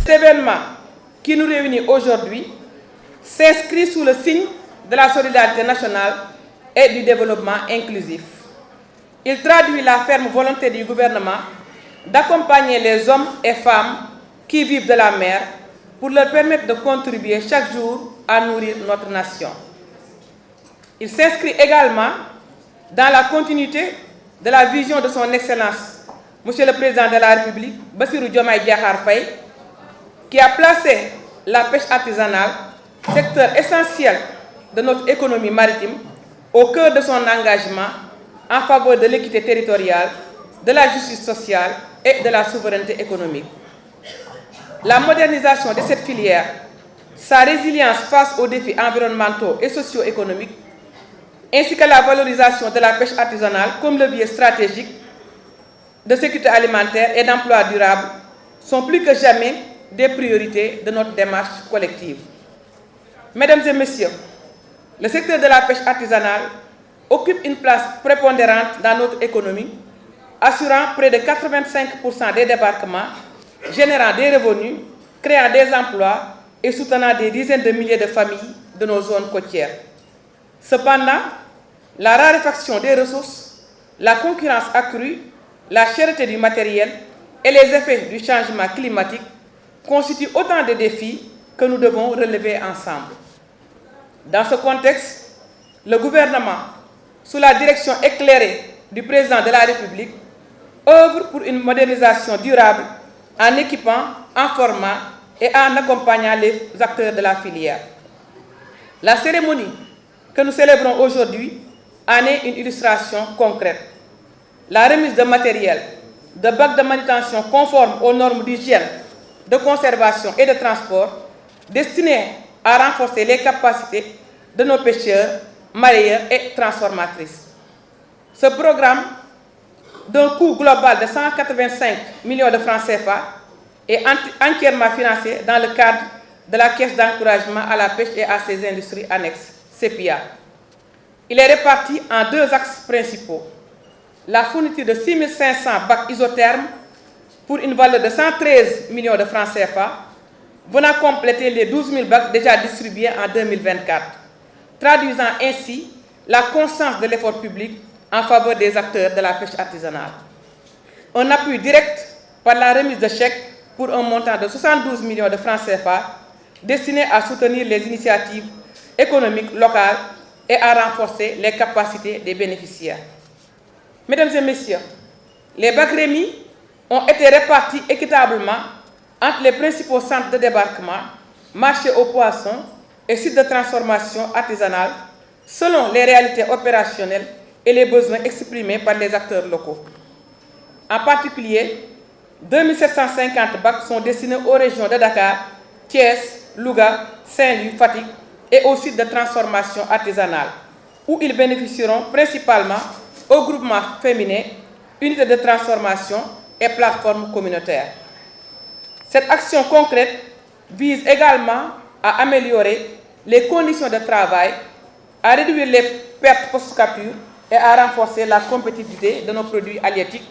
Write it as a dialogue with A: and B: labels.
A: Cet événement qui nous réunit aujourd'hui s'inscrit sous le signe de la solidarité nationale et du développement inclusif. Il traduit la ferme volonté du gouvernement d'accompagner les hommes et femmes qui vivent de la mer pour leur permettre de contribuer chaque jour à nourrir notre nation. Il s'inscrit également dans la continuité de la vision de son Excellence, Monsieur le Président de la République, Bassirou Diomaye Diakhar Faye, qui a placé la pêche artisanale, secteur essentiel de notre économie maritime, au cœur de son engagement en faveur de l'équité territoriale, de la justice sociale et de la souveraineté économique. La modernisation de cette filière, sa résilience face aux défis environnementaux et socio-économiques, ainsi que la valorisation de la pêche artisanale comme levier stratégique de sécurité alimentaire et d'emploi durable sont plus que jamais des priorités de notre démarche collective. Mesdames et messieurs, le secteur de la pêche artisanale occupe une place prépondérante dans notre économie, assurant près de 85% des débarquements, générant des revenus, créant des emplois et soutenant des dizaines de milliers de familles de nos zones côtières. Cependant, la raréfaction des ressources, la concurrence accrue, la cherté du matériel et les effets du changement climatique constituent autant de défis que nous devons relever ensemble. Dans ce contexte, le gouvernement, sous la direction éclairée du président de la République, œuvre pour une modernisation durable en équipant, en formant et en accompagnant les acteurs de la filière. La cérémonie que nous célébrons aujourd'hui en est une illustration concrète. La remise de matériel, de bacs de manutention conformes aux normes d'hygiène, de conservation et de transport, destinés à renforcer les capacités de nos pêcheurs, mareyeurs et transformatrices. Ce programme, d'un coût global de 185 millions de francs CFA, est entièrement financé dans le cadre de la Caisse d'encouragement à la pêche et à ses industries annexes, CEPIA. Il est réparti en deux axes principaux. La fourniture de 6 500 bacs isothermes pour une valeur de 113 millions de francs CFA, venant compléter les 12 000 bacs déjà distribués en 2024, traduisant ainsi la constance de l'effort public en faveur des acteurs de la pêche artisanale. Un appui direct par la remise de chèques pour un montant de 72 millions de francs CFA destiné à soutenir les initiatives économiques locales et à renforcer les capacités des bénéficiaires. Mesdames et messieurs, les bacs remis ont été répartis équitablement entre les principaux centres de débarquement, marchés aux poissons et sites de transformation artisanale selon les réalités opérationnelles et les besoins exprimés par les acteurs locaux. En particulier, 2750 bacs sont destinés aux régions de Dakar, Thiès, Louga, Saint-Louis, Fatick et aux sites de transformation artisanale, où ils bénéficieront principalement aux groupements féminins, unités de transformation et plateformes communautaires. Cette action concrète vise également à améliorer les conditions de travail, à réduire les pertes post-capture et à renforcer la compétitivité de nos produits halieutiques